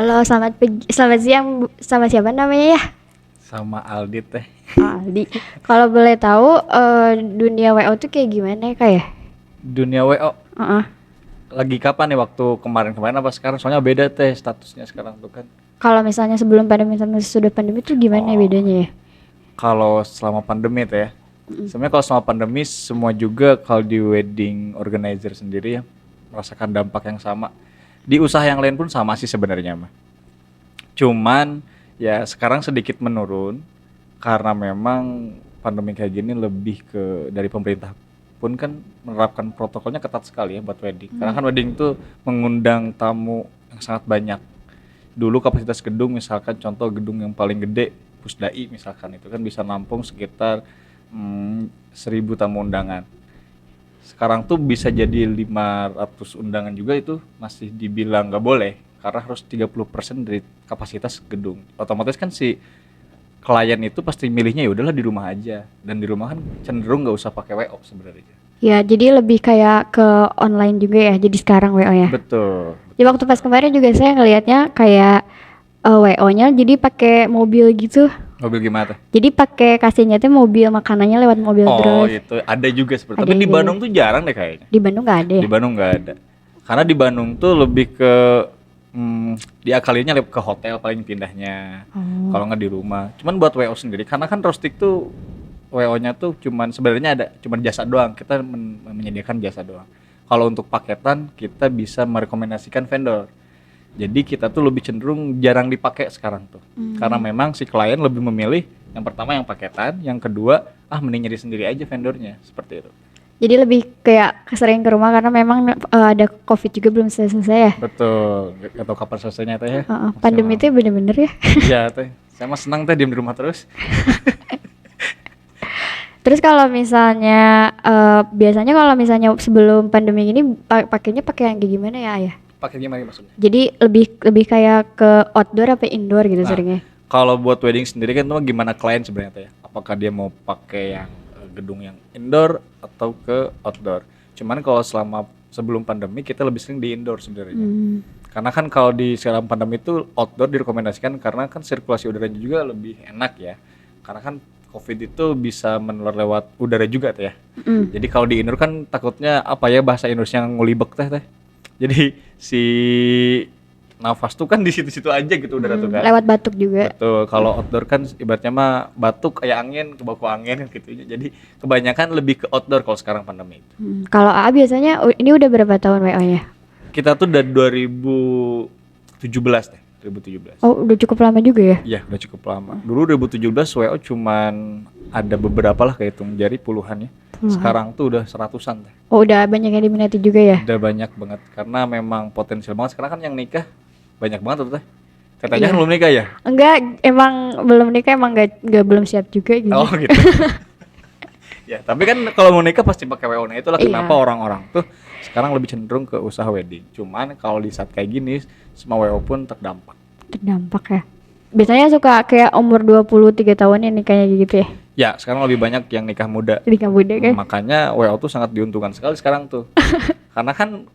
Halo, selamat siang, sama siapa namanya ya? Sama Aldi teh. Aldi. Kalau boleh tahu, dunia WO tuh kayak gimana ya, Kak ya? Dunia WO Heeh. lagi kapan nih, waktu kemarin-kemarin apa sekarang? Soalnya beda teh statusnya sekarang tuh kan. Kalau misalnya sebelum pandemi sama sesudah pandemi tuh gimana Oh, bedanya ya? kalau selama pandemi teh ya. Sebenarnya kalau selama pandemi semua juga kalau di wedding organizer sendiri ya merasakan dampak yang sama. Di usaha yang lain pun sama sih sebenarnya mah. Cuman ya sekarang sedikit menurun karena memang pandemi kayak gini lebih ke dari pemerintah pun kan menerapkan protokolnya ketat sekali ya buat wedding. Karena kan wedding itu mengundang tamu yang sangat banyak. Dulu kapasitas gedung misalkan contoh gedung yang paling gede Pusdai misalkan itu kan bisa nampung sekitar 1000 tamu undangan. Sekarang tuh bisa jadi 500 undangan juga itu masih dibilang nggak boleh karena harus 30% dari kapasitas gedung. Otomatis kan si klien itu pasti milihnya ya udahlah di rumah aja, dan di rumah kan cenderung nggak usah pakai WO sebenarnya. Ya, jadi lebih kayak ke online juga ya, jadi sekarang WO ya. Betul. Di waktu pas kemarin juga saya ngelihatnya kayak WO-nya jadi pakai mobil gitu. Mobil gimana tuh? Jadi pakai kasihnya tuh mobil makanannya lewat mobil Oh drive. itu ada juga seperti, Ada tapi di juga ya. Bandung tuh jarang deh kayaknya. Di Bandung nggak ada Di ya? Bandung nggak ada. Karena di Bandung tuh lebih ke diakalinya lebih ke hotel paling pindahnya. Oh. Kalau nggak di rumah. Cuman buat WO sendiri karena kan Rostik tuh WO-nya tuh cuman sebenarnya ada cuman jasa doang. Kita menyediakan jasa doang. Kalau untuk paketan kita bisa merekomendasikan vendor. Jadi kita tuh lebih cenderung jarang dipakai sekarang tuh. Karena memang si klien lebih memilih yang pertama yang paketan, yang kedua mending nyari sendiri aja vendornya, seperti itu. Jadi lebih kayak sering ke rumah karena memang ada COVID juga belum selesai ya. Betul, gak tau kapan selesainya teh ya. Masih Pandemi itu lama. bener-bener ya. Iya teh, saya mah senang teh diem di rumah terus. Terus kalau misalnya biasanya kalau misalnya sebelum pandemi ini pakainya pakai yang kayak gimana ya Ayah? Pakai gimana maksudnya? Jadi lebih kayak ke outdoor apa indoor gitu Nah, seringnya? kalau buat wedding sendiri kan tuh gimana klien sebenarnya teh ya. Apakah dia mau pakai yang gedung yang indoor atau ke outdoor. Cuman kalau selama sebelum pandemi kita lebih sering di indoor sebenarnya. Karena kan kalau di sekarang pandemi itu outdoor direkomendasikan karena kan sirkulasi udaranya juga lebih enak ya. Karena kan COVID itu bisa menular lewat udara juga teh ya. Jadi kalau di indoor kan takutnya apa ya bahasa Indonesia ngulibek teh. Jadi si nafas tuh kan di situ-situ aja gitu udara tuh kan. Lewat batuk juga. Betul, kalau outdoor kan ibaratnya mah batuk kayak angin, kebawa angin gitu. Jadi kebanyakan lebih ke outdoor kalau sekarang pandemi itu. Kalau AA biasanya ini udah berapa tahun WO-nya? Kita tuh dari 2017 deh, 2017. Oh, udah cukup lama juga ya? Iya, udah cukup lama. Dulu 2017 WO cuman ada beberapa lah kehitung jari puluhan ya. Sekarang tuh udah seratusan deh. Oh, udah banyak yang diminati juga ya? Udah banyak banget karena memang potensial banget. Sekarang kan yang nikah banyak banget tuh teh. Katanya kan belum nikah ya? Enggak, emang belum nikah, emang nggak belum siap juga gitu. Oh gitu. Ya, tapi kan kalau mau nikah pasti pakai WO. Nah, itulah kenapa Iya. orang-orang tuh sekarang lebih cenderung ke usaha wedding. Cuman kalau di saat kayak gini semua WO pun terdampak. Terdampak ya. Biasanya suka kayak umur 23 tahun ini kayaknya gitu ya. Ya, sekarang lebih banyak yang nikah muda. Nikah muda kan. Makanya WO tuh sangat diuntungkan sekali sekarang tuh. Karena kan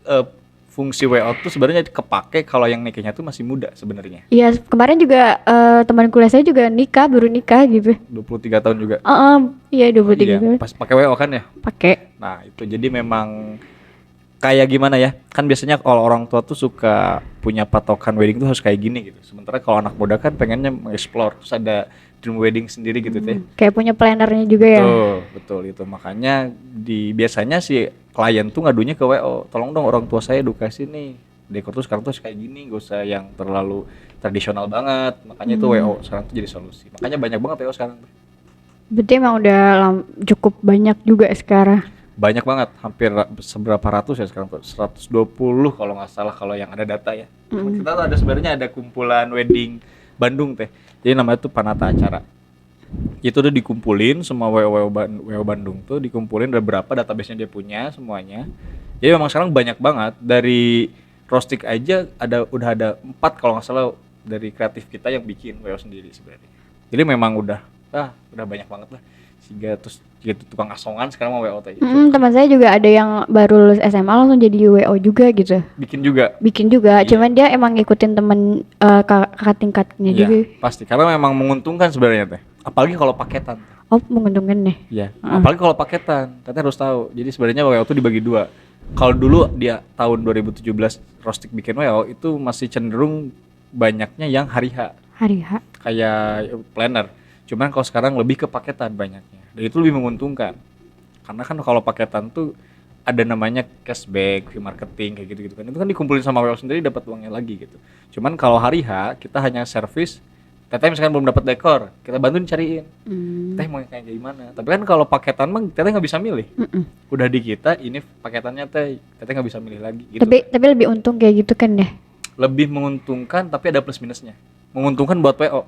fungsi WO tuh sebenarnya kepake kalau yang nikahnya tuh masih muda sebenarnya. Iya, kemarin juga teman kuliah saya juga baru nikah gitu. 23 tahun juga. Iya 23 Iya, tahun. pas pakai WO kan ya. Pakai. Nah, itu jadi memang kayak gimana ya? Kan biasanya kalau orang tua tuh suka punya patokan wedding tuh harus kayak gini gitu. Sementara kalau anak muda kan pengennya mengeksplor, terus ada dream wedding sendiri gitu teh. Kayak punya plannernya juga ya. Betul itu. Makanya biasanya si klien tuh ngadunya ke WO. Tolong dong orang tua saya edukasi nih. Dekor tuh sekarang tuh kayak gini, gak usah yang terlalu tradisional banget. Makanya itu WO sekarang tuh jadi solusi. Makanya banyak banget WO sekarang. Berarti emang udah cukup banyak juga sekarang. Banyak banget, hampir seberapa ratus ya sekarang tuh, 120 kalau nggak salah kalau yang ada data ya. Kita tuh ada sebenarnya ada kumpulan wedding Bandung teh, jadi namanya tuh Panata Acara. Itu tuh dikumpulin semua WO Bandung tuh dikumpulin, ada berapa database-nya dia punya semuanya. Jadi memang sekarang banyak banget, dari Rostik aja udah ada 4 kalau nggak salah dari kreatif kita yang bikin WO sendiri sebenarnya. Jadi memang udah banyak banget lah terus gitu tukang asongan sekarang mau WO teh. Teman saya juga ada yang baru lulus SMA langsung jadi WO juga gitu. Bikin juga. Bikin juga, Iya. cuman dia emang ngikutin temen kakak tingkatnya Iya, juga. pasti karena memang menguntungkan sebenarnya teh. Apalagi kalau paketan. Oh, menguntungkan nih. Iya, apalagi kalau paketan. Teteh harus tahu. Jadi sebenarnya WO itu dibagi dua. Kalau dulu dia tahun 2017 Rostik bikin WO itu masih cenderung banyaknya yang hari H Hari H. kayak planner. Cuman kalau sekarang lebih ke paketan banyaknya. Dan itu lebih menguntungkan. Karena kan kalau paketan tuh ada namanya cashback, free marketing kayak gitu-gitu kan. Itu kan dikumpulin sama WO sendiri dapat uangnya lagi gitu. Cuman kalau hari H kita hanya service. Teteh misalkan belum dapat dekor, kita bantuin cariin. Teteh mau kayak gimana? Tapi kan kalau paketan mah teteh nggak bisa milih. Udah di kita ini paketannya teteh nggak bisa milih lagi gitu. Tapi lebih untung kayak gitu kan ya. Lebih menguntungkan tapi ada plus minusnya. Menguntungkan buat PO.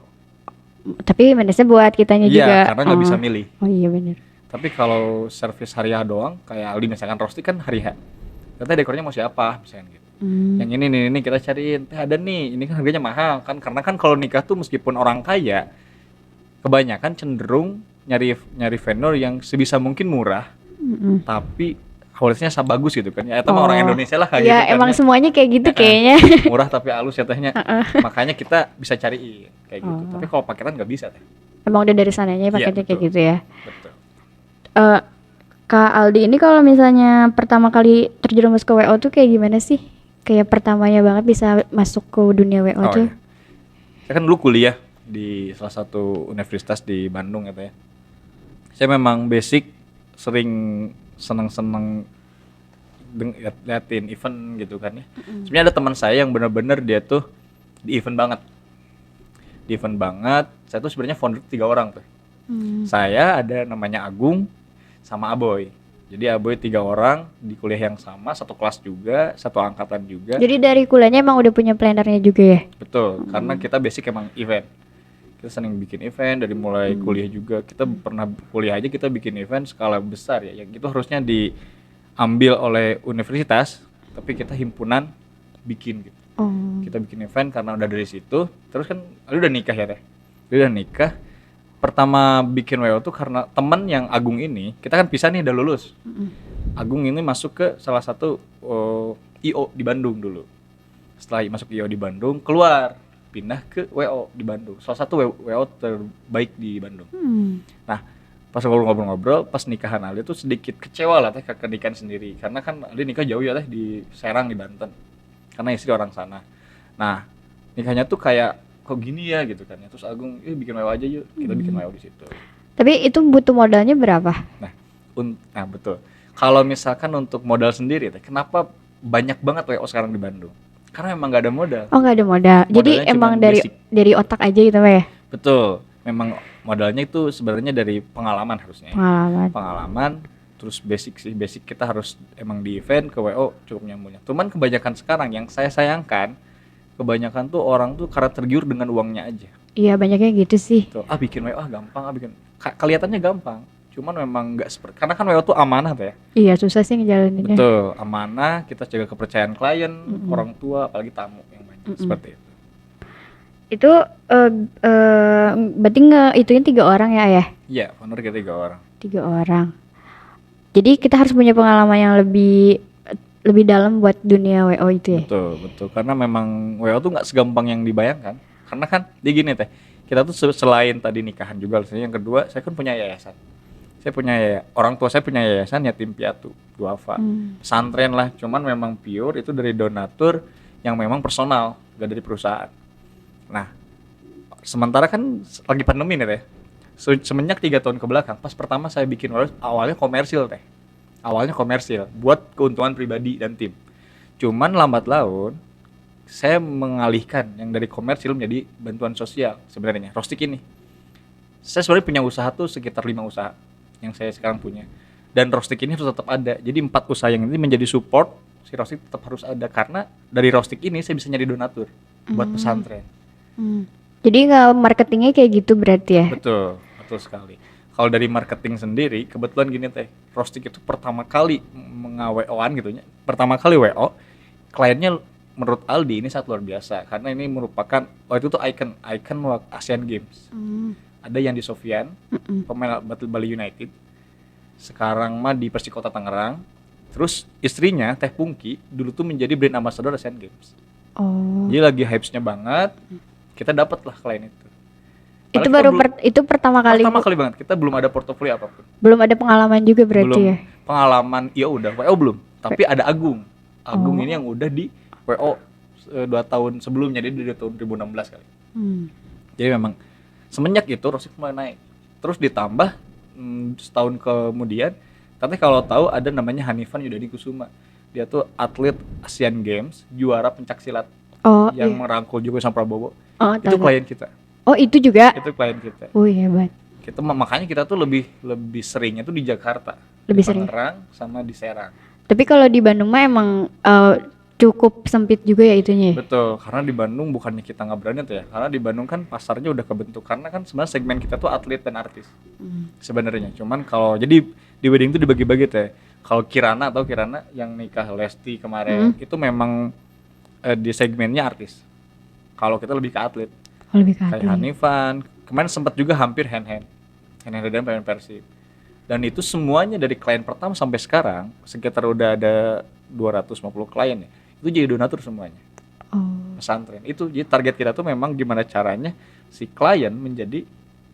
Tapi minusnya buat kitanya Iya, juga. karena nggak bisa milih. Oh iya benar. Tapi kalau servis hari H doang, kayak Aldi misalkan Rosti kan hari H. Teteh dekornya mau siapa misalkan gitu. Yang ini kita cariin. Teh ada nih, ini kan harganya mahal kan. Karena kan kalau nikah tuh meskipun orang kaya, kebanyakan cenderung nyari vendor yang sebisa mungkin murah, tapi kualitasnya bagus gitu kan. Ya itu mah orang Indonesia lah kayak ya, gitu kan. emang Ya. semuanya kayak gitu kayaknya. Murah tapi halus ya tehnya. Makanya kita bisa cariin kayak gitu. Tapi kalau paketan nggak bisa teh. Emang udah dari sananya paketnya kayak betul. gitu ya. Betul. Kak Aldi ini kalau misalnya pertama kali terjerumus ke WO tuh kayak gimana sih? Kayak pertamanya banget bisa masuk ke dunia WO tuh. Iya. Saya kan dulu kuliah di salah satu universitas di Bandung ya teh. Saya memang basic sering seneng-seneng liatin event gitu kan ya. Sebenarnya ada teman saya yang benar-benar dia tuh di event banget. Di event banget. Saya tuh sebenarnya founder 3 orang tuh. Saya ada namanya Agung sama Aboy. Jadi Aboy 3 orang di kuliah yang sama, satu kelas juga, satu angkatan juga. Jadi dari kuliahnya emang udah punya plannernya juga ya? Betul, karena kita basic emang event. Kita sering bikin event dari mulai kuliah juga. Kita pernah kuliah aja kita bikin event skala besar ya. Yang itu harusnya diambil oleh universitas, tapi kita himpunan bikin gitu. Kita bikin event karena udah dari situ. Terus kan lu udah nikah ya teh. Lu udah nikah. Pertama bikin WO tuh karena temen yang Agung ini, kita kan pisah nih udah lulus. Agung ini masuk ke salah satu IO di Bandung dulu. Setelah masuk IO di Bandung, keluar pindah ke WO di Bandung. Salah satu WO terbaik di Bandung. Nah, pas ngobrol-ngobrol, pas nikahan Aldi tuh sedikit kecewa lah teh ke nikahan sendiri. Karena kan Aldi nikah jauh ya teh di Serang di Banten. Karena istri orang sana. Nah, nikahnya tuh kayak kok gini ya gitu kan ya. Terus Agung, bikin WO aja yuk. Kita bikin WO di situ. Tapi itu butuh modalnya berapa? Nah, betul. Kalau misalkan untuk modal sendiri teh, kenapa banyak banget WO sekarang di Bandung? Karena memang nggak ada modal. Oh, nggak ada modal. Jadi Modalnya emang cuman basic. dari otak aja gitu Pak ya? Betul. Memang modalnya itu sebenarnya dari pengalaman harusnya. Pengalaman, terus basic kita harus emang di event ke WO cukup nyambungnya. Cuman kebanyakan sekarang yang saya sayangkan, kebanyakan tuh orang tuh karena tergiur dengan uangnya aja. Iya, banyaknya gitu sih. Tuh, bikin WO gampang, bikin kelihatannya gampang. Cuman memang nggak seperti, karena kan WO tuh amanah tuh ya. Iya, susah sih ngejalaninnya. Betul, amanah, kita jaga kepercayaan klien, orang tua, apalagi tamu yang banyak seperti itu. Itu berarti ituin 3 orang ya Ayah? Iya, founder kita 3 orang. 3 orang. Jadi kita harus punya pengalaman yang lebih dalam buat dunia WO itu ya? Betul. Karena memang WO tuh nggak segampang yang dibayangkan. Karena kan dia gini teh, kita tuh selain tadi nikahan juga, yang kedua saya kan punya yayasan. Orang tua saya punya yayasan Yatim Piatu Duafa. Pesantren lah, cuman memang pure itu dari donatur yang memang personal, gak dari perusahaan. Nah, sementara kan lagi pandemi nih teh. Semenjak 3 tahun ke belakang, pas pertama saya bikin awalnya komersil teh. Awalnya komersil buat keuntungan pribadi dan tim. Cuman lambat laun saya mengalihkan yang dari komersil menjadi bantuan sosial sebenarnya. Rostik ini. Saya sebenarnya punya usaha tuh sekitar 5 usaha yang saya sekarang punya. Dan Rostik ini harus tetap ada. Jadi 4 usaha yang ini menjadi support, si Rostik tetap harus ada karena dari Rostik ini saya bisa nyari donatur buat pesantren. Jadi nggak marketingnya kayak gitu berarti ya? Betul sekali. Kalau dari marketing sendiri, kebetulan gini teh, Rostik itu pertama kali menge-WO-an gitu ya. Pertama kali WO, kliennya menurut Aldi ini sangat luar biasa karena ini merupakan itu tuh icon ASEAN Games. ada yang di Sofyan, pemain Bali United. Sekarang mah di Persikota Tangerang. Terus istrinya Teh Pungki dulu tuh menjadi brand ambassador Asian Games. Oh. Jadi lagi hype-nya banget. Kita dapat lah klien itu. Itu Padahal kita baru itu pertama kali pertama kali banget. Kita belum ada portofolio apapun. belum ada pengalaman juga berarti Belum ya. pengalaman, ya udah WO belum. Tapi ada Agung. Agung Oh. ini yang udah di WO 2 tahun sebelumnya, dia dari tahun 2016 kali. Jadi memang semenjak itu Rosik mulai naik. Terus ditambah setahun kemudian, tapi kalau tahu ada namanya Hanifan Yudhani Kusuma. Dia tuh atlet Asian Games, juara pencak silat Oh yang iya. merangkul juga sama Prabowo. Oh, Itu tahu. klien kita. Oh itu juga. Itu klien kita. Hebat. Makanya kita tuh lebih seringnya tuh di Jakarta, Lebih di sering. Tangerang sama di Serang. Tapi kalau di Bandung mah emang cukup sempit juga ya itunya. Betul, karena di Bandung bukannya kita nggak berani tuh ya, karena di Bandung kan pasarnya udah kebentuk, karena kan sebenarnya segmen kita tuh atlet dan artis sebenarnya. Cuman kalau jadi di wedding tuh dibagi-bagi tuh ya. Kalau Kirana yang nikah Lesti kemarin itu memang di segmennya artis. Kalau kita lebih ke atlet, Lebih ke kayak atlet. Hanifan kemarin sempat juga hampir hand dan pemain Persib. Dan itu semuanya dari klien pertama sampai sekarang sekitar udah ada 250 klien ya. Itu jadi donatur semuanya. Oh. Pesantren. Itu jadi target kita tuh memang gimana caranya si klien menjadi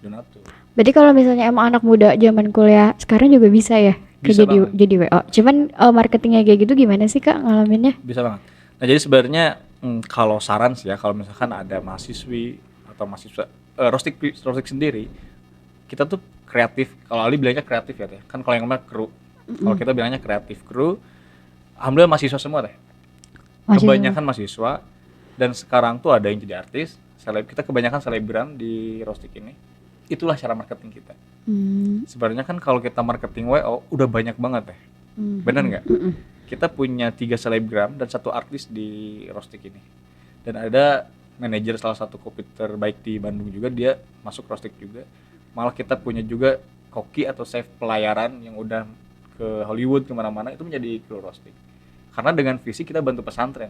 donatur. Berarti kalau misalnya emang anak muda zaman kuliah sekarang juga bisa ya? Bisa banget. Jadi WO. Cuman marketingnya kayak gitu gimana sih Kak ngalaminnya? Bisa banget. Nah, jadi sebenarnya kalau saran sih ya, kalau misalkan ada mahasiswi atau mahasiswa Rostik sendiri, kita tuh kreatif. Kalau Ali bilangnya kreatif ya teh. Kan kalau yang namanya kru. Kalau kita bilangnya kreatif kru. Alhamdulillah mahasiswa semua teh. Kebanyakan mahasiswa, dan sekarang tuh ada yang jadi artis, kita kebanyakan selebgram di Rostik ini. Itulah cara marketing kita. Sebenarnya kan kalau kita marketing WO udah banyak banget ya, bener nggak? Kita punya 3 selebgram dan 1 artis di Rostik ini, dan ada manajer salah satu kopi terbaik di Bandung juga, dia masuk Rostik juga. Malah kita punya juga koki atau chef pelayaran yang udah ke Hollywood kemana-mana, itu menjadi kru Rostik. Karena dengan visi kita bantu pesantren,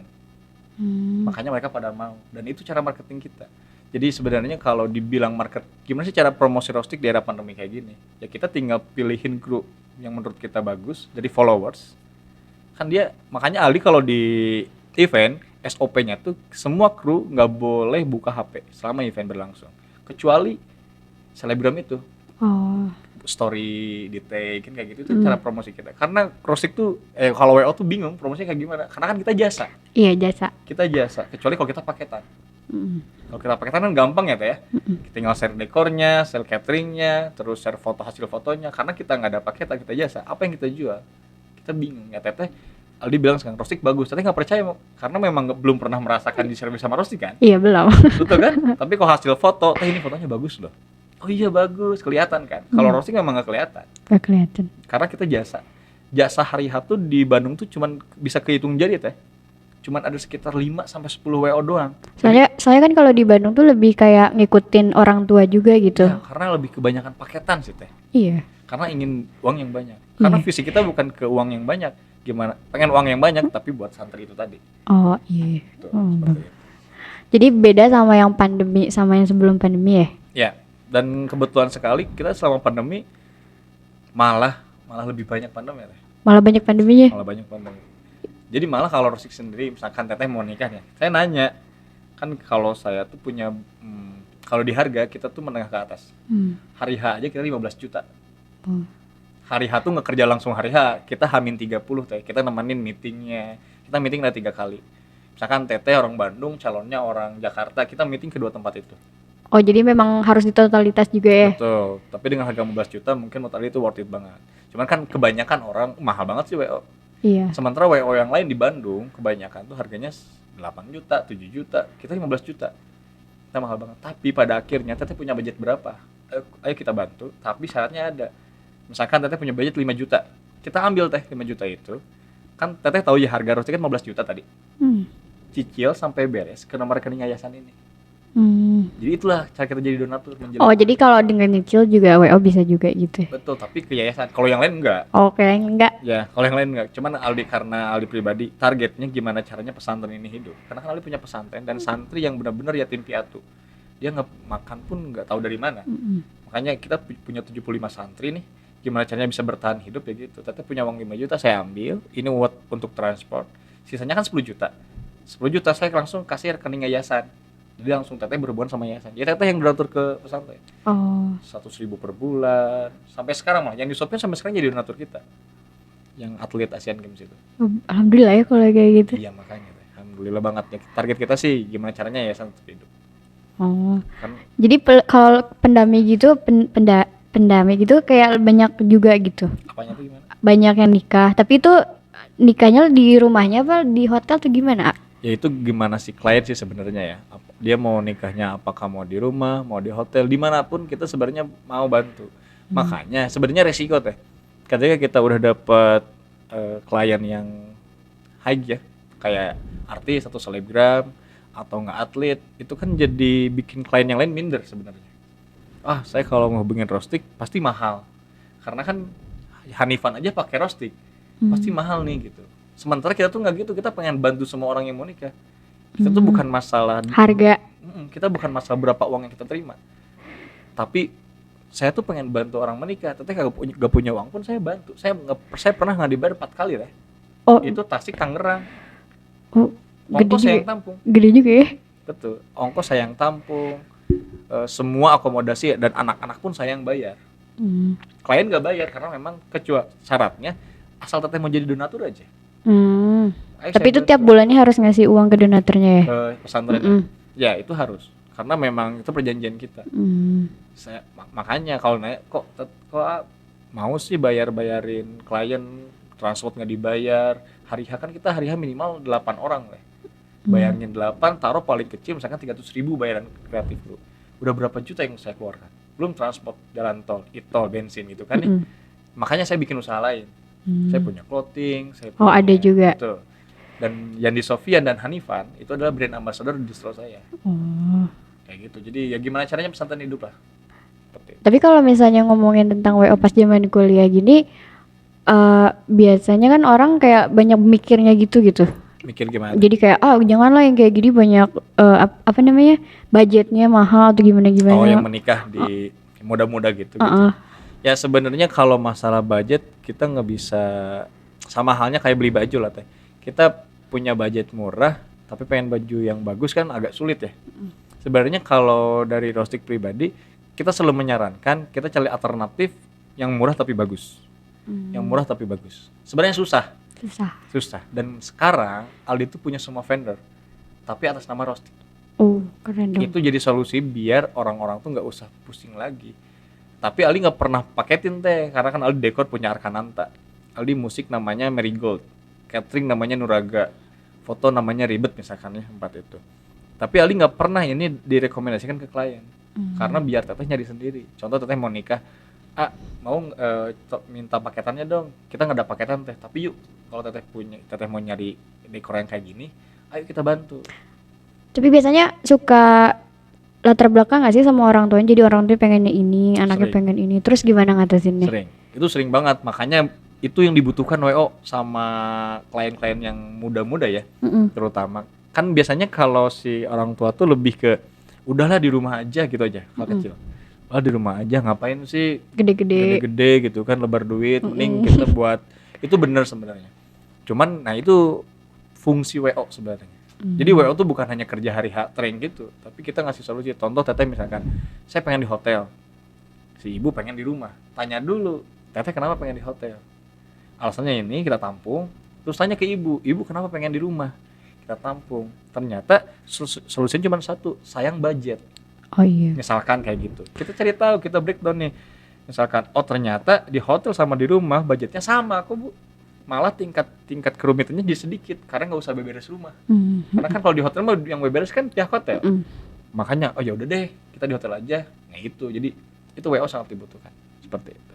makanya mereka pada mau, dan itu cara marketing kita. Jadi sebenarnya kalau dibilang gimana sih cara promosi Rostik di era pandemi kayak gini, ya kita tinggal pilihin kru yang menurut kita bagus dari followers. Kan dia, makanya Ali kalau di event SOP-nya tuh semua kru nggak boleh buka HP selama event berlangsung, kecuali selebgram itu. Story di take kayak gitu, itu cara promosi kita. Karena Rostik tuh kalau WO tuh bingung promosinya kayak gimana, karena kan kita jasa. Iya jasa. Kita jasa, kecuali kalau kita paketan. Kalau kita paketan kan gampang ya teh ya. Kita tinggal share dekornya, share cateringnya, terus share foto hasil fotonya. Karena kita nggak ada paketan, kita jasa. Apa yang kita jual? Kita bingung ya teteh. Aldi bilang sekarang Rostik bagus, tapi nggak percaya karena memang belum pernah merasakan di service sama Rostik kan. Iya belum. Betul kan? Tapi kalau hasil foto, teh ini fotonya bagus loh. Oh iya bagus, kelihatan kan. Kalau Rostik memang nggak kelihatan. Gak kelihatan. Karena kita jasa hari H tuh di Bandung tuh cuman bisa kehitung jari teh. Cuman ada sekitar 5 sampai 10 WO doang. Soalnya kan kalau di Bandung tuh lebih kayak ngikutin orang tua juga gitu. Ya, karena lebih kebanyakan paketan sih teh. Iya. Karena ingin uang yang banyak. Karena visi kita bukan ke uang yang banyak. Gimana? Pengen uang yang banyak tapi buat santri itu tadi. Oh iya. Tuh, seperti itu. Jadi beda sama yang pandemi sama yang sebelum pandemi ya? Ya, dan kebetulan sekali kita selama pandemi malah lebih banyak pandemi ya teh. Malah banyak pandeminya. Malah banyak pandemi. Jadi malah kalau Rostik sendiri, misalkan teteh mau nikah ya, saya nanya, kan kalau saya tuh punya, kalau di harga kita tuh menengah ke atas. Hari H aja kita 15 juta. Hari H tuh nggak kerja langsung hari H, kita H-30 teh, kita nemenin meetingnya, kita meeting lah 3 kali. Misalkan teteh orang Bandung, calonnya orang Jakarta, kita meeting ke 2 tempat itu. Oh jadi memang harus di totalitas juga ya? Betul, tapi dengan harga 15 juta mungkin totali itu worth it banget. Cuman kan kebanyakan orang, mahal banget sih WO. Iya. Sementara WO yang lain di Bandung kebanyakan tuh harganya 8 juta, 7 juta, kita 15 juta. Kita mahal banget. Tapi pada akhirnya teteh punya budget berapa? Ayo kita bantu, tapi syaratnya ada. Misalkan teteh punya budget 5 juta. Kita ambil teh 5 juta itu. Kan teteh tahu ya harga Rostik kan 15 juta tadi. Cicil sampai beres ke nomor rekening yayasan ini. Jadi itulah cara kita jadi donatur. Oh jadi kalau dengan nyicil juga WO bisa juga gitu? Betul, tapi ke yayasan. Kalau yang lain enggak. Oke, enggak. Ya, kalau yang lain enggak. Cuman karena Aldi pribadi, targetnya gimana caranya pesantren ini hidup. Karena kan Aldi punya pesantren dan santri yang benar-benar yatim piatu. dia nggak makan pun nggak tahu dari mana. Makanya kita punya 75 santri nih, gimana caranya bisa bertahan hidup ya gitu. Teteh punya uang 5 juta saya ambil, ini buat untuk transport, sisanya kan 10 juta. 10 juta saya langsung kasih rekening yayasan. Jadi langsung teteh berhubungan sama yayasan. Ya teteh yang donatur ke pesantren. Oh. 100.000 per bulan. Sampai sekarang mah yang di Sofian sampai sekarang jadi donatur kita. Yang atlet Asian Games itu. Alhamdulillah ya kalau kayak gitu. Iya makanya teh. Alhamdulillah banget ya. Target kita sih gimana caranya yayasan tetap hidup. Oh. Kan Jadi kalau pendami gitu, pendami gitu kayak banyak juga gitu. apanya tuh gimana? Banyak yang nikah, tapi itu nikahnya di rumahnya apa di hotel tuh gimana? Ya itu gimana si klien sih sebenarnya ya. Dia mau nikahnya apakah mau di rumah, mau di hotel, dimanapun kita sebenarnya mau bantu. Makanya sebenarnya resiko teh. Ketika kita udah dapet klien yang high ya, kayak artis atau selebgram atau nggak atlet, itu kan jadi bikin klien yang lain minder sebenarnya. Ah saya kalau mau hubungin Rostik pasti mahal, karena kan Hanifan aja pakai Rostik, pasti mahal nih gitu. Sementara kita tuh nggak gitu, kita pengen bantu semua orang yang mau nikah. Kita tuh bukan masalah Harga. kita bukan masalah berapa uang yang kita terima, tapi saya tuh pengen bantu orang menikah. Teteh gak punya uang pun saya bantu. Saya pernah nggak dibayar 4 kali deh. Oh, Itu Tasik Tangerang. oh gede Ongkos saya juga. yang tampung. Gede juga ya. Betul. Ongkos saya yang tampung. Semua akomodasi dan anak-anak pun saya yang bayar. Klien nggak bayar karena memang kecuali syaratnya asal teteh mau jadi donatur aja. Ayo Tapi saya itu tiap bantu. bulannya harus ngasih uang ke donaturnya ya. Ke pesantren. Ya itu harus. Karena memang itu perjanjian kita. Saya makanya kalau nanya kok mau sih bayarin klien transport nggak dibayar, hari H kan kita hari H minimal 8 orang lah. Bayarnya 8, taruh paling kecil misalkan 300.000 bayaran kreatif lu. Udah berapa juta yang saya keluarkan? Belum transport, jalan tol, e-tol, bensin gitu kan ya. Makanya saya bikin usaha lain. Saya punya clothing, saya punya, Ada juga. betul. Dan Yandi Sofian dan Hanifan itu adalah brand ambassador di distro saya. Kayak gitu. Jadi ya gimana caranya pesantren hidup lah. Seperti itu. Tapi kalau misalnya ngomongin tentang WO pas zaman kuliah gini, biasanya kan orang kayak banyak mikirnya gitu. Mikir gimana? Jadi kayak janganlah yang kayak gini banyak apa namanya budgetnya mahal atau gimana. Oh yang menikah di muda-muda gitu. Ya sebenarnya kalau masalah budget kita nggak bisa, sama halnya kayak beli baju lah teh. Kita punya budget murah tapi pengen baju yang bagus kan agak sulit ya. Sebenarnya kalau dari Rostik pribadi kita selalu menyarankan kita cari alternatif yang murah tapi bagus. Yang murah tapi bagus. Sebenarnya susah. Dan sekarang Aldi tuh punya semua vendor tapi atas nama Rostik. Keren dong. Itu jadi solusi biar orang-orang tuh nggak usah pusing lagi. Tapi Aldi nggak pernah paketin teh, karena kan Aldi dekor punya Arkananta, Aldi musik namanya Marigold, catering namanya Nuraga, foto namanya Ribet misalkan ya, 4 itu. Tapi Aldi nggak pernah ini direkomendasikan ke klien, karena biar teteh nyari sendiri. Contoh teteh mau nikah, mau minta paketannya dong, kita nggak ada paketan teh, tapi yuk kalau teteh mau nyari dekor yang kayak gini, ayo kita bantu. Tapi biasanya suka latar belakang gak sih sama orang tuanya, jadi orang tua pengennya ini, anaknya pengen ini, terus gimana ngatasinnya? Itu sering banget, makanya itu yang dibutuhkan WO sama klien-klien yang muda-muda ya, terutama. Kan biasanya kalau si orang tua tuh lebih ke udahlah di rumah aja gitu aja, kalau kecil. Di rumah aja ngapain sih gede-gede gitu kan, lebar duit, mending kita buat, itu bener sebenarnya. Cuman nah itu fungsi WO sebenarnya. Jadi WO tuh bukan hanya kerja hari tering gitu, tapi kita ngasih solusi. Contoh teteh misalkan, saya pengen di hotel, si ibu pengen di rumah. Tanya dulu, teteh kenapa pengen di hotel? Alasannya ini kita tampung. Terus tanya ke ibu kenapa pengen di rumah? Kita tampung. Ternyata solusinya cuma satu, sayang budget. Misalkan kayak gitu. Kita cari tahu, kita breakdown nih. Misalkan, ternyata di hotel sama di rumah budgetnya sama kok bu. Malah tingkat kerumitannya jadi sedikit karena nggak usah beberes rumah. Karena kan kalau di hotel mah yang beberes kan pihak hotel. Makanya ya udah deh kita di hotel aja. Nah itu jadi itu WO sangat dibutuhkan seperti itu.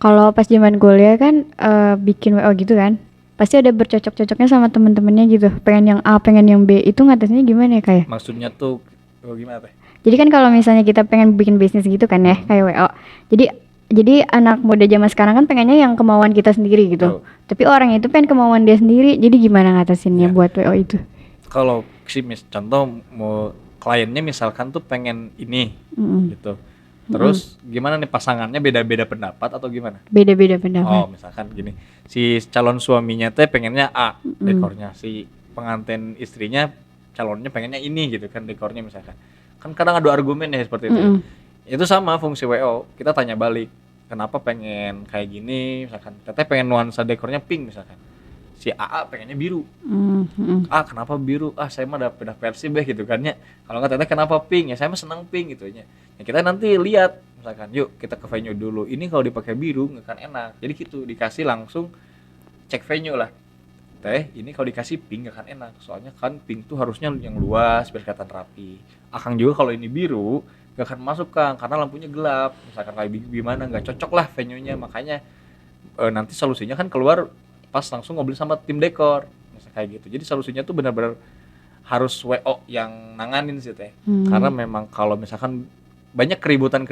Kalau pas zaman kuliah kan bikin WO gitu kan, pasti ada bercocok-cocoknya sama temen-temennya gitu. Pengen yang A, pengen yang B, itu ngatasinnya gimana ya kayak? Maksudnya tuh gimana teh? Jadi kan kalau misalnya kita pengen bikin bisnis gitu kan ya, kayak WO. Jadi anak muda zaman sekarang kan pengennya yang kemauan kita sendiri gitu. Tapi orang itu pengen kemauan dia sendiri. Jadi gimana ngatasinnya buat WO itu? Kalau sih contoh mau kliennya misalkan tuh pengen ini Mm-mm. gitu. Terus gimana nih pasangannya beda-beda pendapat atau gimana? Beda-beda pendapat. Oh, misalkan gini, si calon suaminya teh pengennya A dekornya, si pengantin istrinya calonnya pengennya ini gitu kan dekornya misalkan. Kan kadang ada argumen ya seperti itu ya. Mm-mm. Itu sama fungsi WO, kita tanya balik, kenapa pengen kayak gini misalkan. Teteh pengen nuansa dekornya pink misalkan. Si AA pengennya biru. Mm-mm. Kenapa biru? Saya mah udah versi gitu kan ya. Kalau nggak teteh kenapa pink? Ya saya mah senang pink gitu ya. Ya kita nanti lihat misalkan yuk kita ke venue dulu. Ini kalau dipakai biru nggak kan enak. Jadi gitu dikasih langsung cek venue lah. Teh ini kalau dikasih pink nggak kan enak. Soalnya kan pink tuh harusnya yang luas biar kelihatan rapi. Akang juga kalau ini biru nggak akan masuk Kang karena lampunya gelap. Misalkan kayak gimana nggak cocok lah venue-nya. Makanya nanti solusinya kan keluar pas langsung ngobrol sama tim dekor misalnya kayak gitu. Jadi solusinya tuh benar-benar harus WO yang nanganin sih teh. Karena memang kalau misalkan banyak keributan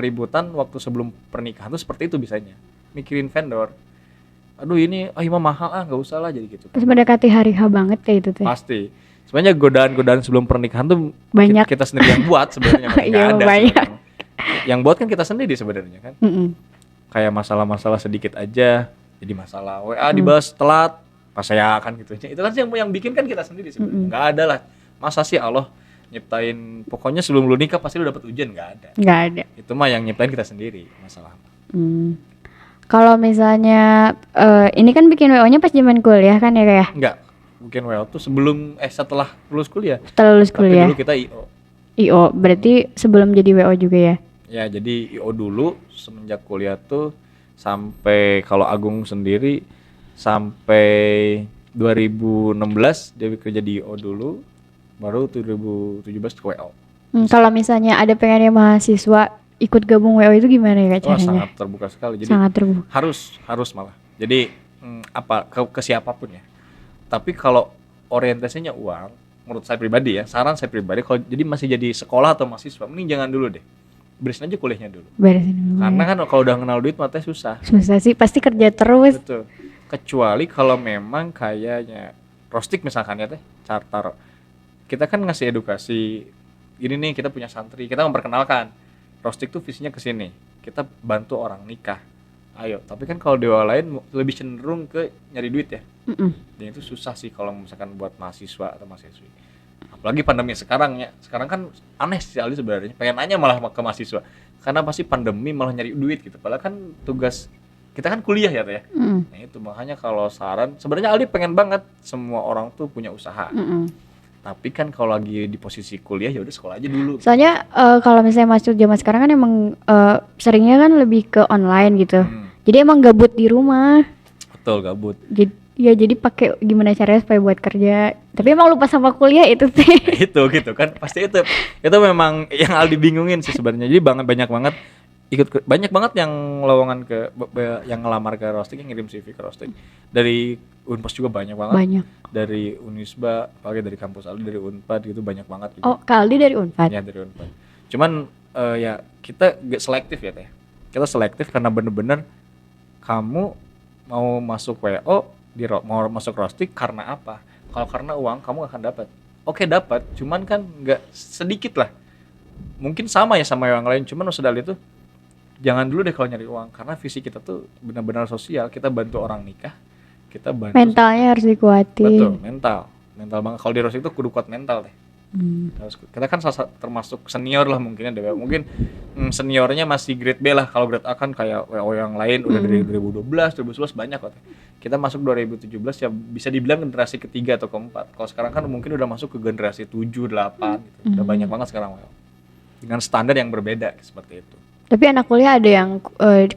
waktu sebelum pernikahan tuh seperti itu bisanya. Mikirin vendor. Aduh ini mah mahal nggak usah lah jadi gitu. Terus mendekati hari H banget kayak itu teh. Pasti. Sebenarnya godaan-godaan sebelum pernikahan tuh Banyak. kita sendiri yang buat sebenarnya nggak Iya, ada. banyak. Sebenarnya. Yang buat kan kita sendiri sebenarnya kan. Mm-mm. Kayak masalah-masalah sedikit aja jadi masalah WA dibahas telat pas saya kan gitu itu kan yang bikin kan kita sendiri sebenarnya nggak ada lah masa sih Allah nyiptain pokoknya sebelum lu nikah pasti lu dapat ujian nggak Nggak ada. itu mah yang nyiptain kita sendiri masalah. Kalau misalnya ini kan bikin WO-nya pas zaman kuliah kan ya kayak Enggak mungkin WA tuh sebelum setelah lulus kuliah setelah lulus tapi kuliah. dulu kita IO IO berarti sebelum jadi WO juga ya. ya jadi IO dulu semenjak kuliah tuh sampai kalau Agung sendiri sampai 2016 dia kerja di IO dulu baru 2017 ke WO. Kalau misalnya ada pengennya mahasiswa ikut gabung WO itu gimana ya Wah, caranya? sangat terbuka sekali. Jadi Sangat terbuka. harus malah. Jadi ke siapapun ya. Tapi kalau orientasinya uang, menurut saya pribadi ya, saran saya pribadi kalau jadi masih jadi sekolah atau mahasiswa, mending jangan dulu deh. Beresin aja kuliahnya dulu. Beresin dulu. Karena kan kalau udah kenal duit matanya susah. Susah sih, pasti kerja terus. Betul. Kecuali kalau memang kayaknya Rostik misalkan ya teh, charter. Kita kan ngasih edukasi. Ini nih kita punya santri, kita memperkenalkan. Rostik tuh visinya ke sini. Kita bantu orang nikah. Ayo, tapi kan kalau dewa lain lebih cenderung ke nyari duit ya. Dan itu susah sih kalau misalkan buat mahasiswa atau mahasiswi. Apalagi pandemi sekarang ya. Sekarang kan aneh sih Aldi sebenarnya. Pengen nanya malah ke mahasiswa. Karena pasti pandemi malah nyari duit gitu. Padahal kan tugas kita kan kuliah ya teh. Nah itu makanya kalau saran sebenarnya Aldi pengen banget semua orang tuh punya usaha. Tapi kan kalau lagi di posisi kuliah ya udah sekolah aja dulu. Soalnya kalau misalnya masuk zaman sekarang kan emang seringnya kan lebih ke online gitu. Jadi emang gabut di rumah. Betul, gabut. Jadi pakai gimana caranya supaya buat kerja. Tapi emang lupa sama kuliah itu teh. Itu gitu kan. Pasti itu memang yang Aldi bingungin sih sebenarnya. Jadi banyak banget banyak banget yang lowongan yang ngelamar ke Rostik, yang ngirim CV ke Rostik. Dari Unpas juga banyak banget. Banyak. Dari Unisba, apalagi dari kampus Aldi, dari Unpad gitu banyak banget juga. Oh, Kak Aldi dari Unpad. Ya dari Unpad. Cuman ya kita gak selektif ya teh. Kita selektif karena bener-bener kamu mau masuk WO mau masuk Rostik karena apa? Kalau karena uang kamu gak akan dapat. Oke dapat, cuman kan nggak sedikit lah. Mungkin sama ya sama yang lain, cuman maksud Aldi itu jangan dulu deh kalau nyari uang karena visi kita tuh benar-benar sosial. Kita bantu orang nikah, kita bantu mentalnya harus dikuatin. betul, mental banget. Kalau di Rostik itu kudu kuat mental deh. Kita kan termasuk senior lah mungkinnya deh. Mungkin seniornya masih grade B lah. Kalau grade A kan kayak WO yang lain udah dari 2012, 2011 banyak kok. Kita masuk 2017 ya bisa dibilang generasi ketiga atau keempat. Kalau sekarang kan mungkin udah masuk ke generasi 7, 8 gitu. Udah banyak banget sekarang WO. Dengan standar yang berbeda seperti itu. Tapi anak kuliah ada yang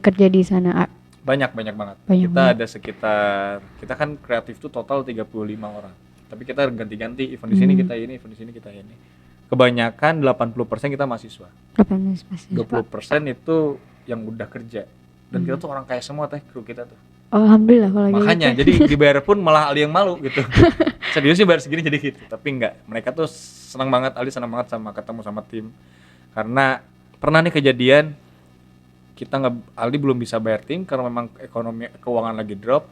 kerja di sana. Banyak banget. Ada sekitar, kita kan kreatif tuh total 35 orang. Tapi kita ganti-ganti, event di sini kita ini, event di sini kita ini. Kebanyakan 80% kita mahasiswa. 20% itu yang udah kerja. Dan kita tuh orang kaya semua teh, kru kita tuh. Alhamdulillah kalau gitu. Makanya jadi dibayar pun malah Aldi yang malu gitu. Serius sih bayar segini jadi gitu. Tapi enggak, mereka tuh senang banget, Aldi senang banget sama ketemu sama tim. Karena pernah nih kejadian Aldi belum bisa bayar tim karena memang ekonomi keuangan lagi drop.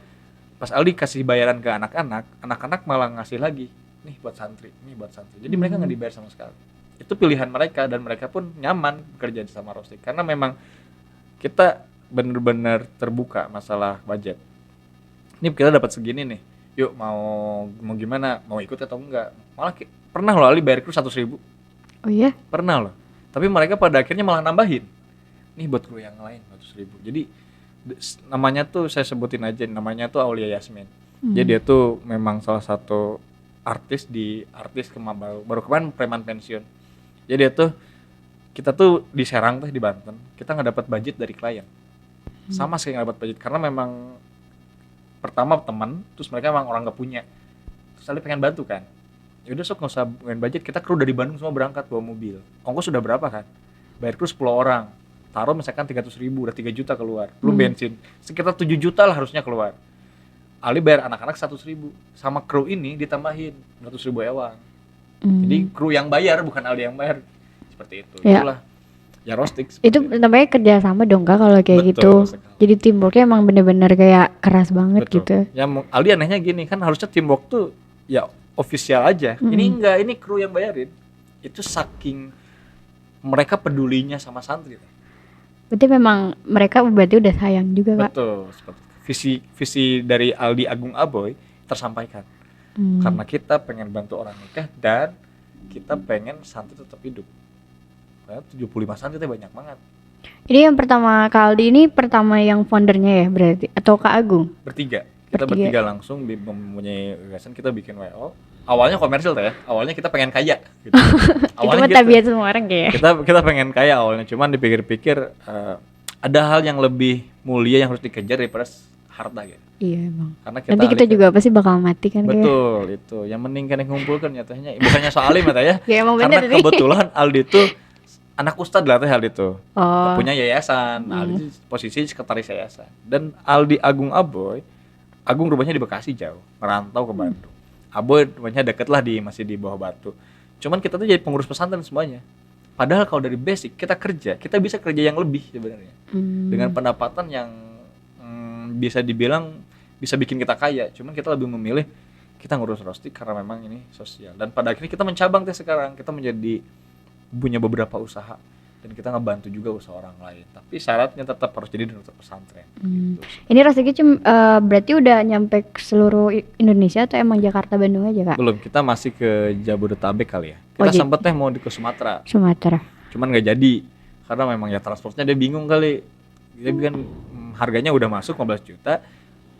Pas Aldi kasih bayaran ke anak-anak malah ngasih lagi. Nih buat santri. Jadi mereka nggak dibayar sama sekali. itu pilihan mereka dan mereka pun nyaman bekerja sama Rostik karena memang kita bener-bener terbuka masalah budget. Ini kita dapat segini nih, yuk mau gimana, mau ikut atau enggak. Malah pernah loh Ali bayar kru 100.000, Oh iya? pernah loh. Tapi mereka pada akhirnya malah nambahin, nih buat kru yang lain 100.000. Jadi namanya tuh saya sebutin aja, namanya tuh Aulia Yasmin. Jadi dia tuh memang salah satu artis baru kemarin preman pensiun. Jadi dia tuh, kita tuh di Serang tuh di Banten, kita nggak dapat budget dari klien, sama sekali nggak dapat budget karena memang pertama teman, terus mereka emang orang nggak punya, terus Ali pengen bantu kan, ya udah sok nggak usah main budget, kita kru dari Bandung semua berangkat bawa mobil, ongkos sudah berapa kan, bayar kru 10 orang, taruh misalkan 300.000, udah 3 juta keluar, belum bensin, sekitar 7 juta lah harusnya keluar. Ali bayar anak-anak 100.000, sama kru ini ditambahin 100.000 ewang. Jadi kru yang bayar bukan Ali yang bayar, seperti itu. Ya. Itulah ya Rostik. Itu namanya kerjasama dong Kak kalau kayak Betul gitu. sekali. Jadi teamworknya emang bener-bener kayak keras banget gitu. Ya Ali anehnya gini kan, harusnya teamwork tuh ya official aja. Ini enggak, ini kru yang bayarin. Itu saking mereka pedulinya sama santri. Berarti memang mereka berarti udah sayang juga Kak. Betul, seperti visi dari Aldi Agung Aboy tersampaikan. Karena kita pengen bantu orang nikah dan kita pengen santri tetap hidup. Karena 75 santri itu banyak banget. Ini yang pertama Kak Aldi ini pertama yang foundernya ya berarti, atau Kak Agung? Bertiga. Kita bertiga langsung mempunyai gagasan, kita bikin WO. Awalnya komersil ya. Awalnya kita pengen kaya gitu. Itu mah tabiat semua orang kayak. Kita pengen kaya awalnya, cuman dipikir-pikir ada hal yang lebih mulia yang harus dikejar daripada harta gitu. Iya emang. Karena Nanti kita juga pasti bakal mati kan. Betul kayak. Itu. Yang penting kan yang ngumpulkan nyatanya. Bukannya soal mata ya. Ya emang Karena bener kebetulan Aldi itu anak ustadz lah Aldi itu. Oh. Punya yayasan. Aldi posisi sekretaris yayasan. Dan Aldi Agung Aboy, Agung rumahnya di Bekasi jauh, merantau ke Bandung. Aboy rumahnya deket lah masih di Bawah Batu. Cuman kita tuh jadi pengurus pesantren semuanya. Padahal kalau dari basic kita kerja, kita bisa kerja yang lebih sebenarnya. Dengan pendapatan yang bisa dibilang bisa bikin kita kaya. Cuman kita lebih memilih kita ngurus Rostik karena memang ini sosial. Dan pada akhirnya kita mencabang sekarang, kita menjadi punya beberapa usaha dan kita ngebantu juga usaha orang lain. Tapi syaratnya tetap harus jadi donatur pesantren. Gitu. Ini Rostiknya berarti udah nyampe ke seluruh Indonesia atau emang Jakarta Bandung aja Kak? Belum, kita masih ke Jabodetabek kali ya. Kita sempet mau ke Sumatera. Cuman nggak jadi karena memang ya transportnya dia bingung kali. Dia bikin harganya udah masuk 15 juta.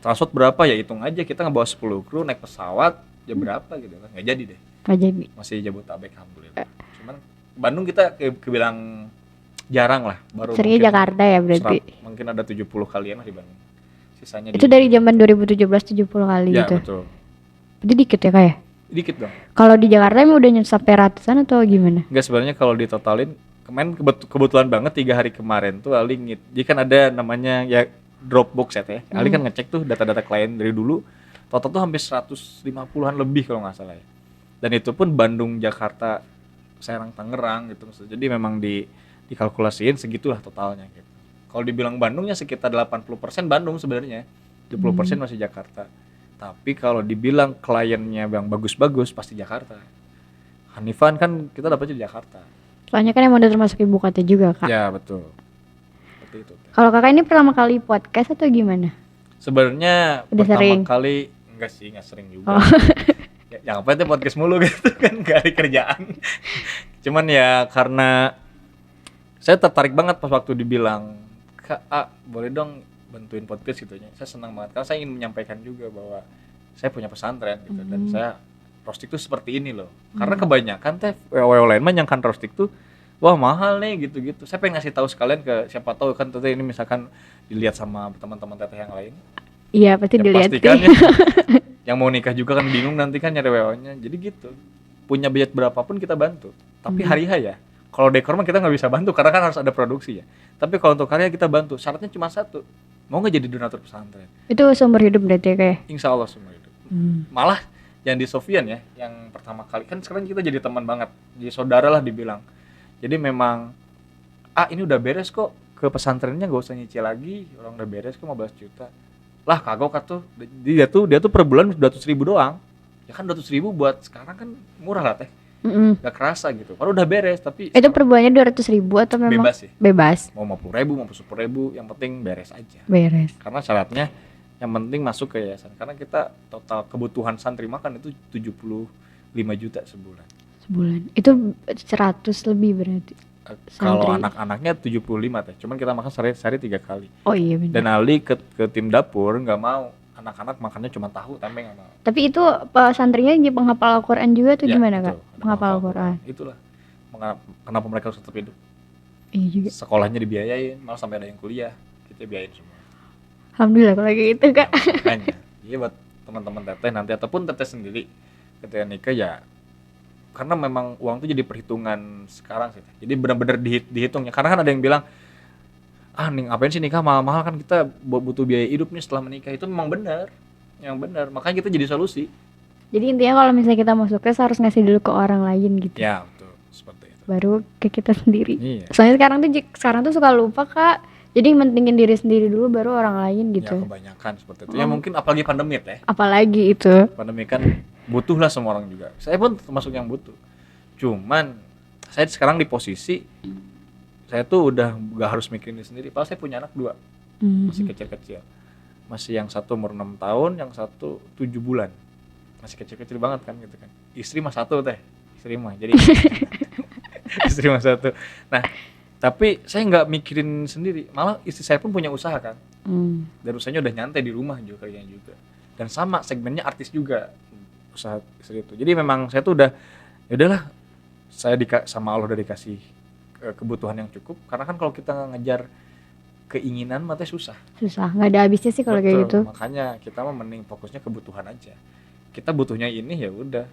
Transport berapa ya hitung aja, kita ngebawa 10 kru naik pesawat ya berapa gitu kan. Nggak jadi deh. Nggak jadi. Masih Jabodetabek alhamdulillah. Cuman Bandung kita kebilang jarang lah, baru seringnya Jakarta ya berarti. Mungkin ada 70 kalian lah di Bandung. Sisanya itu dari zaman 2017 70 kali ya, gitu. Betul. Jadi dikit ya Kak ya? Dikit dong. Kalau di Jakarta emang udah sampai ratusan atau gimana? Enggak, sebenarnya kalau ditotalin kemarin kebetulan banget 3 hari kemarin tuh Ali jadi kan ada namanya ya Dropbox ya teh. Ali kan ngecek tuh data-data klien dari dulu, total tuh hampir 150-an lebih kalau nggak salah ya. Dan itu pun Bandung, Jakarta, Serang, Tangerang gitu. Jadi memang dikalkulasiin segitulah totalnya gitu. Kalau dibilang Bandungnya sekitar 80% Bandung sebenarnya, 20% masih Jakarta. Tapi kalau dibilang kliennya yang bagus-bagus pasti Jakarta. Hanifan kan kita dapetnya di Jakarta. Soalnya kan emang udah termasuk ibu kota juga Kak. Ya betul. Seperti itu. Kalau Kakak ini pertama kali podcast atau gimana? Sebenarnya pertama sering kali nggak sering juga. Ya ngapain tuh podcast mulu gitu kan, gak ada kerjaan. Cuman ya karena saya tertarik banget pas waktu dibilang Kak boleh dong bantuin podcast gitu ya. Saya senang banget karena saya ingin menyampaikan juga bahwa saya punya pesantren gitu dan saya Rostik tuh seperti ini loh. Karena kebanyakan teh WO lain mah nyangkan Rostik tuh wah mahal nih gitu-gitu. Saya pengen ngasih tahu sekalian ke siapa tahu kan teteh ini misalkan dilihat sama teman-teman teteh yang lain. Iya pasti dilihat. Pastikan ya. Yang mau nikah juga kan bingung nanti kan nyari WO-nya. Jadi gitu. Punya budget berapapun kita bantu. Tapi hari ya. Kalau dekor mah kita nggak bisa bantu karena kan harus ada produksi ya. Tapi kalau untuk karya kita bantu. Syaratnya cuma satu. Mau nggak jadi donatur pesantren? Itu seumur hidup berarti ya kayak? Insya Allah seumur hidup. Malah yang di Sofian ya, yang pertama kali kan sekarang kita jadi teman banget. Jadi saudara lah dibilang. Jadi memang ini udah beres kok, ke pesantrennya gak usah nyicil lagi, orang udah beres kok 15 juta. Lah kagok tuh, dia tuh per bulan 200.000 doang. Ya kan 200.000 buat sekarang kan murah lah teh. Mm-mm. Gak kerasa gitu. Padahal udah beres tapi Itu per bulannya 200.000 atau memang bebas sih. bebas? Mau 50.000 mau 10.000 yang penting beres aja. Beres. Karena syaratnya yang penting masuk ke yayasan. Karena kita total kebutuhan santri makan itu 75 juta sebulan. Sebulan. Itu 100 lebih berarti. Kalau Santri. anak-anaknya 75 teh. Cuman kita makan sehari 3 kali. Oh iya Dan benar. Ali ke tim dapur nggak mau anak-anak makannya cuma tahu tempe nggak mau. Tapi itu santrinya jadi penghafal Al-Qur'an juga tuh Ya, gimana, betul. Kak? Ada Penghafal penghafal Al-Qur'an. Itulah kenapa mereka harus tetap hidup. Iya juga. Sekolahnya dibiayain, malah sampai ada yang kuliah kita biayain semua. Alhamdulillah kalau kayak gitu, Kak. Nah, makanya iya buat teman-teman teteh nanti ataupun teteh sendiri ketika nikah ya, karena memang uang itu jadi perhitungan sekarang sih. Jadi benar-benar dihitungnya. Karena kan ada yang bilang, nih ngapain sih nikah mahal-mahal, kan kita butuh biaya hidup nih setelah menikah. Itu memang benar, yang benar. Makanya kita jadi solusi. Jadi intinya kalau misalnya kita mau sukses harus ngasih dulu ke orang lain gitu. Ya betul, seperti itu. Baru ke kita sendiri. Iya. Soalnya sekarang tuh suka lupa, Kak. Jadi mentingin diri sendiri dulu baru orang lain Ya gitu. kebanyakan seperti itu. Ya mungkin apalagi pandemi teh. Apalagi itu. Pandemi kan butuh lah semua orang juga. Saya pun termasuk yang butuh. Cuman saya sekarang di posisi saya tuh udah gak harus mikirin diri sendiri. Padahal saya punya anak 2 masih kecil-kecil. Masih yang satu umur 6 tahun, yang satu 7 bulan. Masih kecil-kecil banget kan gitu kan. Istri mah 1 teh. Istri mah jadi istri mah 1. Nah, tapi saya nggak mikirin sendiri. Malah istri saya pun punya usaha kan. Dan usahanya udah nyantai di rumah juga kayaknya juga. Dan sama segmennya artis juga usaha istri itu. Jadi memang saya tuh udah, ya udahlah, saya sama Allah udah dikasih kebutuhan yang cukup. Karena kan kalau kita ngejar keinginan mah teh susah. Susah, nggak ada habisnya sih kalau kayak gitu. Makanya kita mah mending fokusnya kebutuhan aja. Kita butuhnya ini ya udah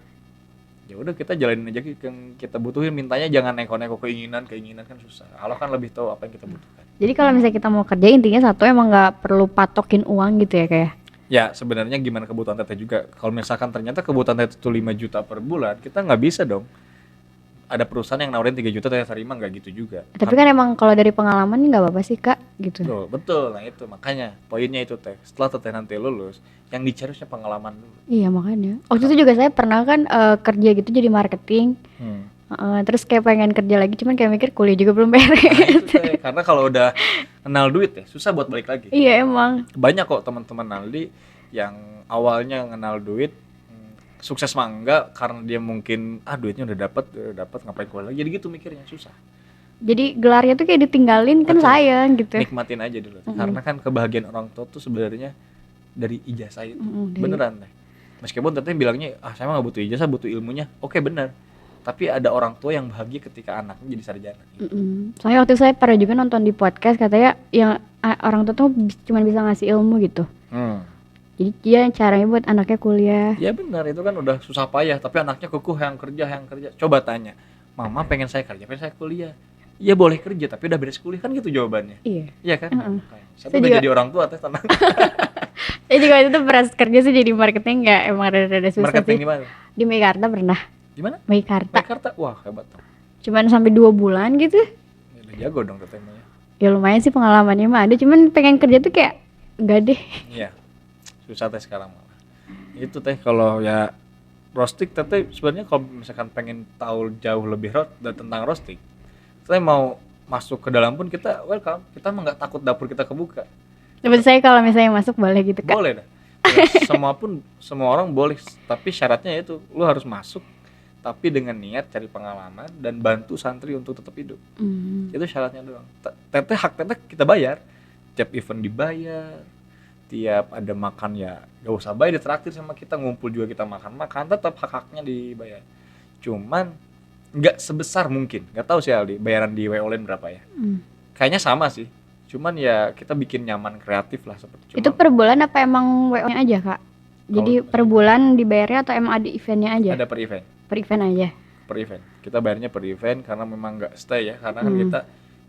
kita jalanin aja yang kita butuhin. Mintanya jangan neko-neko keinginan kan susah. Allah kan lebih tahu apa yang kita butuhkan. Jadi kalau misalnya kita mau kerja intinya satu emang nggak perlu patokin uang gitu ya kayak. Ya sebenarnya gimana kebutuhan teteh juga. Kalau misalkan ternyata kebutuhan teteh itu 5 juta per bulan, kita nggak bisa dong. Ada perusahaan yang nawarin 3 juta teteh terima, nggak gitu juga. Tapi kan emang kalau dari pengalaman nggak apa-apa sih, Kak gitu. Betul. Nah itu makanya poinnya itu teh. Setelah teteh nanti lulus, yang dicari harusnya pengalaman dulu. Iya makanya. Waktu itu juga saya pernah kan kerja gitu jadi marketing. Terus kayak pengen kerja lagi cuman kayak mikir kuliah juga belum beres. Nah itu teh, karena kalau udah kenal duit ya susah buat balik lagi. Iya emang. Banyak kok teman-teman Naldi yang awalnya kenal duit sukses mah enggak, karena dia mungkin duitnya udah dapat ngapain kuliah lagi. Jadi gitu mikirnya susah. Jadi gelarnya tuh kayak ditinggalin kan. Betul. Sayang gitu. Nikmatin aja dulu. Karena kan kebahagiaan orang tua tuh sebenarnya dari ijazah itu. Beneran deh. Meskipun teteh bilangnya saya mah gak butuh ijazah, butuh ilmunya. Oke bener. Tapi ada orang tua yang bahagia ketika anaknya jadi sarjana. Soalnya waktu saya pernah juga nonton di podcast katanya yang orang tua tuh cuma bisa ngasih ilmu gitu. Jadi dia caranya buat anaknya kuliah. Ya benar, itu kan udah susah payah. Tapi anaknya kukuh yang kerja. Coba tanya, mama pengen saya kerja, pengen saya kuliah. Iya boleh kerja, tapi udah beres kuliah, kan gitu jawabannya. Iya kan? Saya tuh udah jadi orang tua teh, tenang. Saya juga itu tuh pernah kerja sih jadi marketing, nggak emang rada-rada susah. Marketing sih. di mana? Di Meikarta pernah. Di mana? Meikarta. Wah hebat tuh. Cuman sampai 2 bulan gitu. Ya, udah jago dong tetehnya. Ya lumayan sih pengalamannya mah ada, cuman pengen kerja tuh kayak enggak deh. Iya. Susah teh sekarang malah. Itu teh kalau ya roasting teteh sebenarnya kalau misalkan pengen tahu jauh lebih tentang roasting, saya mau masuk ke dalam pun kita welcome. Kita mah nggak takut dapur kita kebuka. Tapi saya kalau misalnya masuk boleh gitu Kak. Boleh dah. Ya, semua orang boleh, tapi syaratnya itu lu harus masuk tapi dengan niat cari pengalaman dan bantu santri untuk tetap hidup. Itu syaratnya doang. Hak teteh kita bayar. Tiap event dibayar. Tiap ada makan ya gak usah bayar, ditraktir sama kita, ngumpul juga kita makan tetap hak-haknya dibayar. Cuman nggak sebesar mungkin, nggak tahu sih Aldi bayaran di WO Lain berapa ya. Kayaknya sama sih, cuman ya kita bikin nyaman kreatif lah seperti. Itu per bulan apa emang WO-nya aja Kak? Jadi per bulan dibayarnya atau emang ada eventnya aja? Ada per event. Per event aja. Per event. Kita bayarnya per event karena memang nggak stay ya, karena kan kita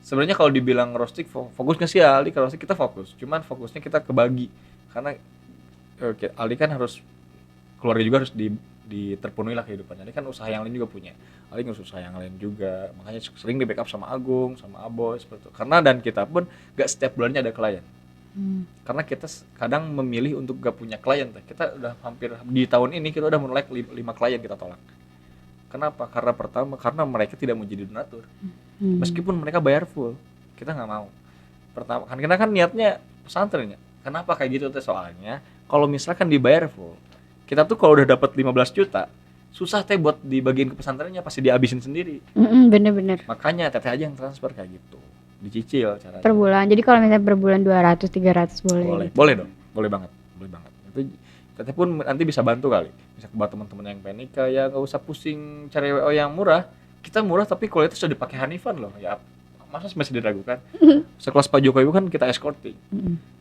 sebenarnya kalau dibilang roasting fokusnya sih Aldi, kalau roasting kita fokus, cuman fokusnya kita kebagi karena Aldi kan harus keluarga juga harus terpenuhi lah kehidupannya. Ini kan usaha yang lain juga punya. Aldi ngurus usaha yang lain juga, makanya sering di backup sama Agung, sama Aboy seperti itu. Karena dan kita pun gak setiap bulannya ada klien. Karena kita kadang memilih untuk gak punya klien. Kita udah hampir di tahun ini kita udah mulai 5 klien kita tolak. Kenapa? Karena pertama, karena mereka tidak mau jadi donatur. Hmm. Meskipun mereka bayar full, kita nggak mau. Pertama, kan kita kan niatnya pesantren ya. Kenapa kayak gitu teh? Soalnya kalau misalkan dibayar full, kita tuh kalau udah dapat 15 juta, susah teh buat dibagiin ke pesantrennya, pasti dihabisin sendiri. Bener-bener. Makanya teteh aja yang transfer kayak gitu. Dicicil caranya. Per bulan. Jadi kalau misalnya per bulan 200 300 boleh. Boleh. Gitu. Boleh dong. Boleh banget. Boleh banget. Itu teteh pun nanti bisa bantu kali. Bisa buat teman-teman yang pengen nikah ya nggak usah pusing cari WO yang murah. Kita murah tapi kualitas sudah dipakai Hanifan loh. Ya masa masih diragukan? Sekelas Pak Jokowi kan kita escorting.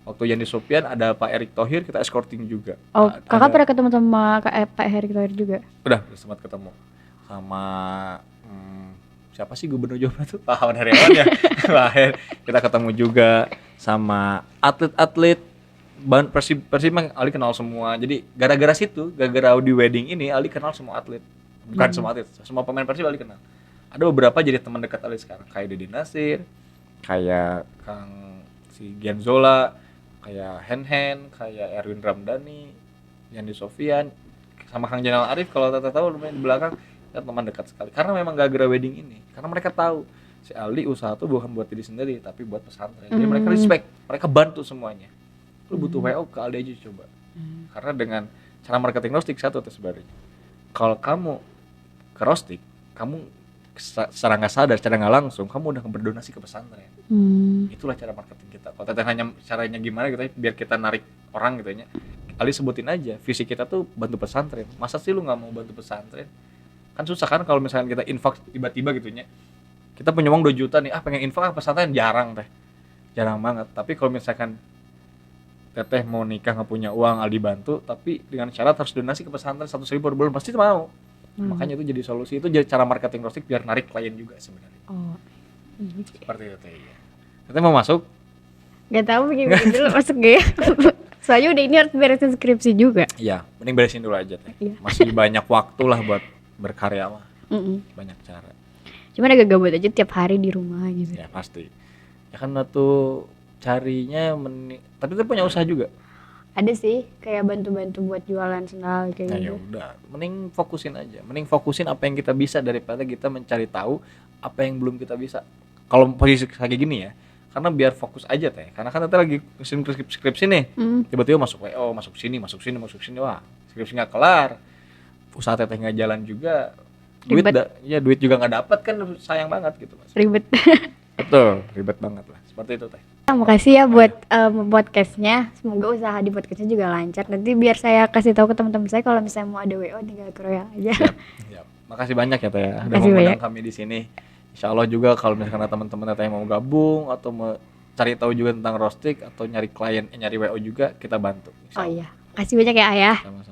Waktu Yani Sofian ada Pak Erick Thohir kita escorting juga. Oh, kakak Ada- pernah ketemu sama Pak Erick Thohir juga? udah sempat ketemu sama siapa sih gubernur Jawa Barat tuh Pak Ahmad Heriawan ya. Kita ketemu juga sama atlet-atlet Persib mah Ali kenal semua. Jadi gara-gara situ, gara-gara Audi Wedding ini Ali kenal semua atlet. Bukan semua atlet, semua pemain Persib Ali kenal. Ada beberapa jadi teman dekat Ali sekarang, kayak Deddy Nasir, kayak Kang si Gianzola, kayak Hen, kayak Erwin Ramdhani, Yandi Sofian, sama Kang Jenal Arif kalau Tata tahu lumayan di belakang, kan teman dekat sekali. Karena memang gara-gara wedding ini, karena mereka tahu si Aldi usaha tuh bukan buat diri sendiri, tapi buat pesantren. Jadi mereka respect, mereka bantu semuanya. Lu butuh WO ke Aldi aja coba. Karena dengan cara marketing Rostik satu tuh sebenarnya. Kalau kamu ke Rostik, kamu secara nggak sadar, secara nggak langsung, kamu udah berdonasi ke pesantren. Itulah cara marketing kita. Kalau teteh hanya caranya gimana gitu ya, biar kita narik orang gitu ya. Ali sebutin aja, visi kita tuh bantu pesantren. Masa sih lu nggak mau bantu pesantren? Kan susah kan kalau misalkan kita infak tiba-tiba gitu ya. Kita punya uang 2 juta nih, pengen infak pesantren jarang teh. Jarang banget. Tapi kalau misalkan teteh mau nikah nggak punya uang, Aldi bantu, tapi dengan syarat harus donasi ke pesantren 100.000 per bulan, pasti mau. Makanya itu jadi solusi, itu jadi cara marketing Rostik biar narik klien juga sebenarnya. Oh. Seperti itu teh. Ya. Teteh mau masuk? Gak tahu bikin dulu masuk gak ya? Soalnya udah ini harus beresin skripsi juga. Iya, mending beresin dulu aja teh. Iya. Masih banyak waktu lah buat berkarya mah. Banyak cara. Cuman agak gabut aja tiap hari di rumah gitu. Ya pasti. Ya kan tuh carinya tapi tuh punya usaha juga. Ada sih kayak bantu-bantu buat jualan sendal kayak Nah ya gitu. udah, mending fokusin aja. Mending fokusin apa yang kita bisa daripada kita mencari tahu apa yang belum kita bisa. Kalau posisi kayak gini ya, karena biar fokus aja teh. Karena kan kita lagi skripsi nih. Tiba-tiba masuk WO, masuk sini. Wah, skripsi nggak kelar. Usaha teteh nggak jalan juga. Duit juga nggak dapat kan, sayang banget gitu Mas. Ribet. Betul, ribet banget lah. Seperti itu teh. Makasih ya buat podcastnya. Semoga usaha di podcastnya juga lancar. Nanti biar saya kasih tahu ke teman-teman saya kalau misalnya mau ada WO tinggal ke Royal aja. Siap. Makasih banyak ya teh ya. Udah Makasih mau banyak. mengundang kami di sini. Insya Allah juga kalau misalkan ada teman-teman teteh yang mau gabung atau mau cari tahu juga tentang Rostik atau nyari klien, nyari WO juga kita bantu. Oh iya. Makasih banyak ya Ayah. Sama-sama.